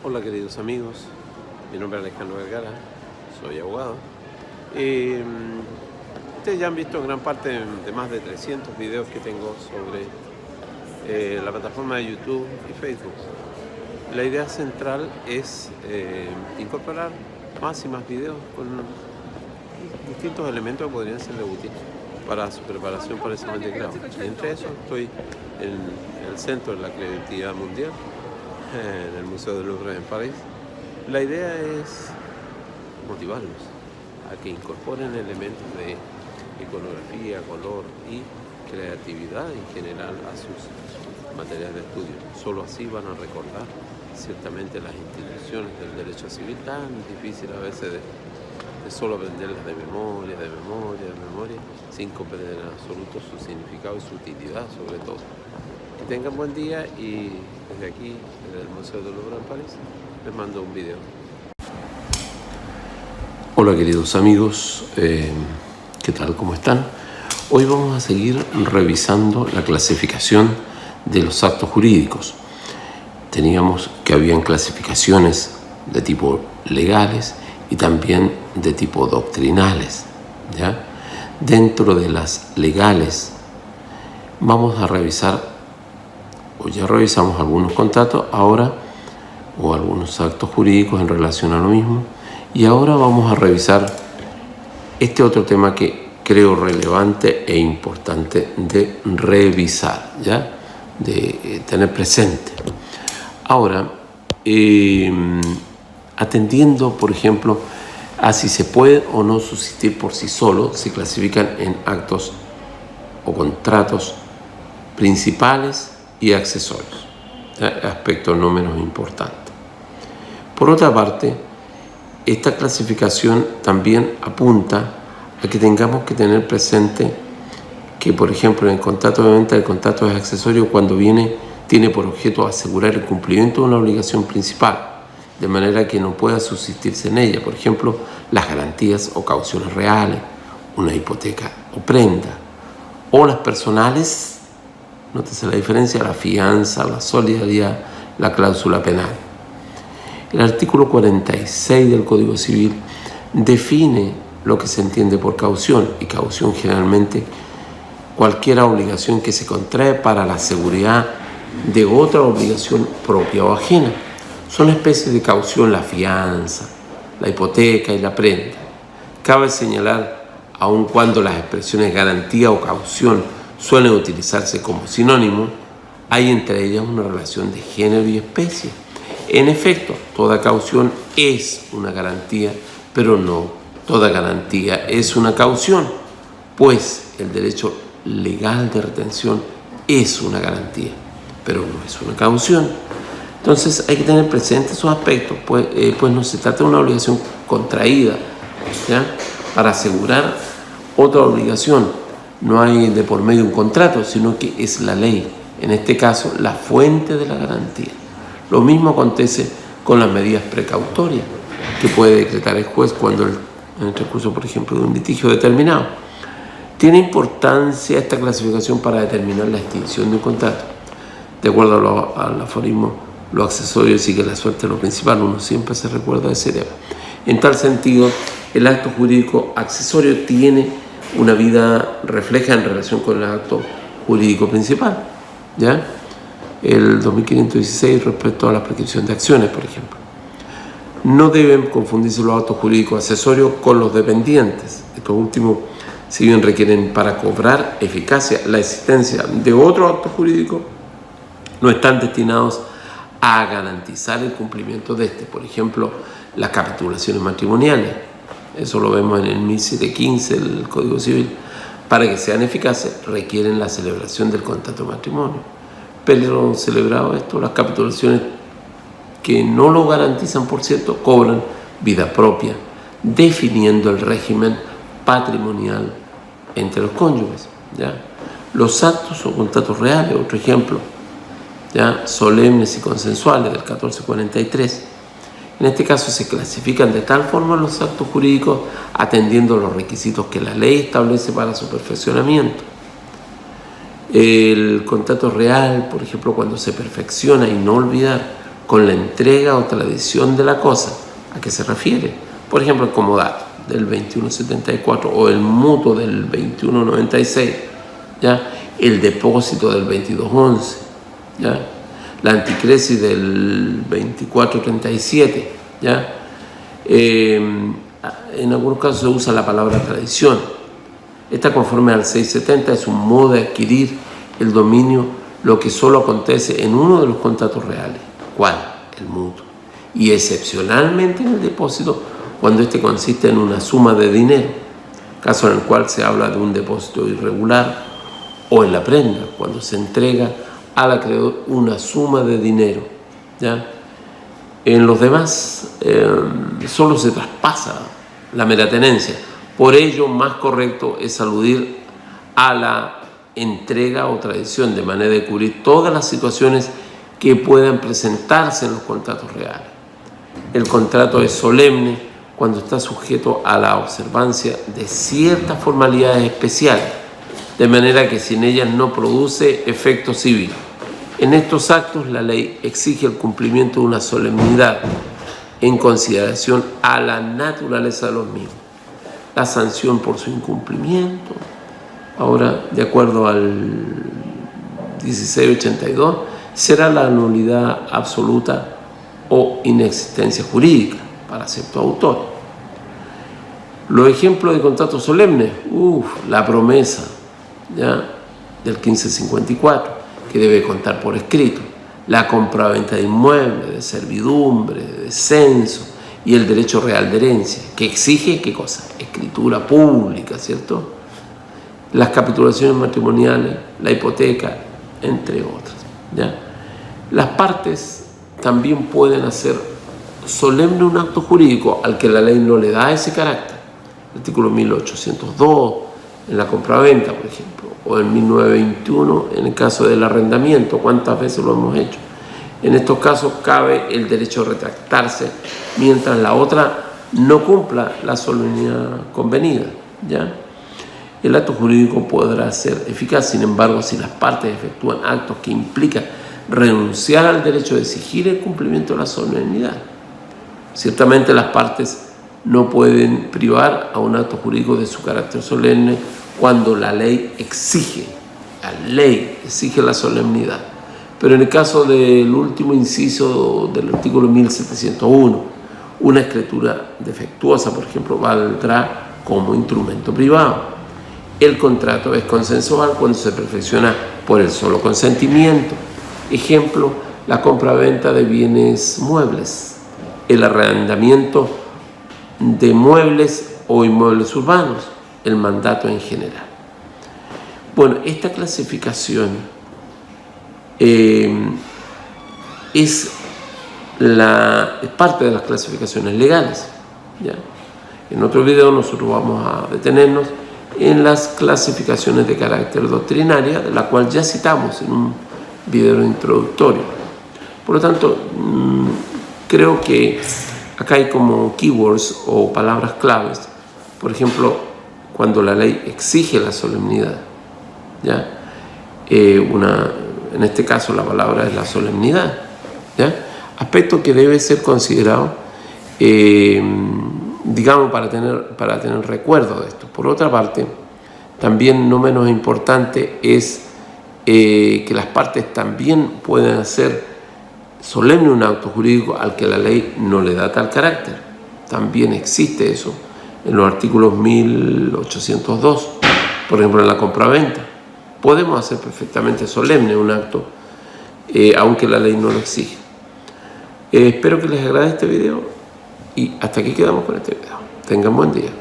Hola queridos amigos, mi nombre es Alejandro Vergara, soy abogado. Ustedes ya han visto en gran parte de más de 300 videos que tengo sobre la plataforma de YouTube y Facebook. La idea central es incorporar más y más videos con distintos elementos que podrían serle útiles para su preparación para el examen de grado. Y entre eso estoy en el Centro de la Creatividad Mundial, en el Museo del Louvre en París. La idea es motivarlos a que incorporen elementos de iconografía, color y creatividad en general a sus materias de estudio. Solo así van a recordar ciertamente las instituciones del derecho civil, tan difícil a veces de solo aprenderlas de memoria, sin comprender en absoluto su significado y su utilidad sobre todo. Que tengan buen día y desde aquí, desde el Museo del Louvre en París, les mando un video. Hola queridos amigos, ¿qué tal? ¿Cómo están? Hoy vamos a seguir revisando la clasificación de los actos jurídicos. Teníamos que habían clasificaciones de tipo legales y también de tipo doctrinales, ¿ya? Dentro de las legales vamos a revisar, o ya revisamos algunos contratos ahora, o algunos actos jurídicos en relación a lo mismo, y ahora vamos a revisar este otro tema que creo relevante e importante de revisar, ¿ya? De tener presente. Ahora, atendiendo, por ejemplo, a si se puede o no subsistir por sí solo, se clasifican en actos o contratos principales y accesorios, aspecto no menos importante. Por otra parte, esta clasificación también apunta a que tengamos que tener presente que, por ejemplo, en el contrato de venta, el contrato es accesorio cuando tiene por objeto asegurar el cumplimiento de una obligación principal, de manera que no pueda subsistirse en ella, por ejemplo, las garantías o cauciones reales, una hipoteca o prenda, o las personales. Nótese la diferencia: la fianza, la solidaridad, la cláusula penal. El artículo 46 del Código Civil define lo que se entiende por caución, y caución generalmente cualquier obligación que se contrae para la seguridad de otra obligación propia o ajena. Son especies de caución la fianza, la hipoteca y la prenda. Cabe señalar, aun cuando las expresiones garantía o caución suelen utilizarse como sinónimo, hay entre ellas una relación de género y especie. En efecto, toda caución es una garantía, pero no toda garantía es una caución, pues el derecho legal de retención es una garantía, pero no es una caución. Entonces hay que tener presentes esos aspectos, pues no se trata de una obligación contraída, ¿ya?, para asegurar otra obligación. No hay de por medio un contrato, sino que es la ley, en este caso la fuente de la garantía. Lo mismo acontece con las medidas precautorias que puede decretar el juez cuando en el transcurso, por ejemplo, de un litigio determinado. Tiene importancia esta clasificación para determinar la extinción de un contrato. De acuerdo al aforismo, lo accesorio sigue la suerte de lo principal. Uno siempre se recuerda de ese tema. En tal sentido, el acto jurídico accesorio tiene una vida refleja en relación con el acto jurídico principal, ¿ya? El 2516 respecto a la prescripción de acciones, por ejemplo. No deben confundirse los actos jurídicos accesorios con los dependientes. Estos últimos, si bien requieren para cobrar eficacia la existencia de otro acto jurídico, no están destinados a garantizar el cumplimiento de este. Por ejemplo, las capitulaciones matrimoniales. Eso lo vemos en el 1715 del Código Civil. Para que sean eficaces, requieren la celebración del contrato de matrimonio. Pero celebrado esto, las capitulaciones que no lo garantizan, por cierto, cobran vida propia, definiendo el régimen patrimonial entre los cónyuges, ¿ya? Los actos o contratos reales, otro ejemplo, ¿ya?, solemnes y consensuales, del 1443. En este caso se clasifican de tal forma los actos jurídicos atendiendo los requisitos que la ley establece para su perfeccionamiento. El contrato real, por ejemplo, cuando se perfecciona, y no olvidar, con la entrega o tradición de la cosa. ¿A qué se refiere? Por ejemplo, el comodato del 2174 o el mutuo del 2196, ¿ya? El depósito del 2211, ¿ya? La anticresis del 2437, ¿ya? En algunos casos se usa la palabra tradición. Esta, conforme al 670, es un modo de adquirir el dominio, lo que solo acontece en uno de los contratos reales. ¿Cuál? El mutuo. Y excepcionalmente en el depósito, cuando este consiste en una suma de dinero, caso en el cual se habla de un depósito irregular, o en la prenda, cuando se entrega al acreedor una suma de dinero, ¿ya? En los demás solo se traspasa la mera tenencia. Por ello, más correcto es aludir a la entrega o tradición, de manera de cubrir todas las situaciones que puedan presentarse en los contratos reales. El contrato es solemne cuando está sujeto a la observancia de ciertas formalidades especiales, de manera que sin ellas no produce efecto civil. En estos actos, la ley exige el cumplimiento de una solemnidad en consideración a la naturaleza de los mismos. La sanción por su incumplimiento, ahora, de acuerdo al 1682, será la nulidad absoluta o inexistencia jurídica para ciertos autores. Los ejemplos de contratos solemnes, la promesa, ¿ya?, del 1554, que debe contar por escrito, la compraventa de inmuebles, de servidumbre, de descenso, y el derecho real de herencia, que exige, ¿qué cosa? Escritura pública, ¿cierto? Las capitulaciones matrimoniales, la hipoteca, entre otras, ¿ya? Las partes también pueden hacer solemne un acto jurídico al que la ley no le da ese carácter. Artículo 1802, en la compraventa, por ejemplo, o en 1921, en el caso del arrendamiento. ¿Cuántas veces lo hemos hecho? En estos casos cabe el derecho a retractarse mientras la otra no cumpla la solemnidad convenida, ¿ya? El acto jurídico podrá ser eficaz, sin embargo, si las partes efectúan actos que implican renunciar al derecho de exigir el cumplimiento de la solemnidad. Ciertamente las partes no pueden privar a un acto jurídico de su carácter solemne cuando la ley exige la solemnidad. Pero en el caso del último inciso del artículo 1701, una escritura defectuosa, por ejemplo, valdrá como instrumento privado. El contrato es consensual cuando se perfecciona por el solo consentimiento. Ejemplo, la compraventa de bienes muebles, el arrendamiento de muebles o inmuebles urbanos, el mandato en general. Bueno, esta clasificación es parte de las clasificaciones legales, ¿ya? En otro video nosotros vamos a detenernos en las clasificaciones de carácter doctrinaria, de la cual ya citamos en un video introductorio. Por lo tanto, creo que acá hay como keywords o palabras claves. Por ejemplo, cuando la ley exige la solemnidad, ¿ya? En este caso la palabra es la solemnidad, ¿ya? Aspecto que debe ser considerado, digamos, para tener recuerdo de esto. Por otra parte, también no menos importante es que las partes también pueden hacer solemne un acto jurídico al que la ley no le da tal carácter. También existe eso en los artículos 1802, por ejemplo, en la compraventa. Podemos hacer perfectamente solemne un acto, aunque la ley no lo exige. Espero que les agrade este video y hasta aquí quedamos con este video. Tengan buen día.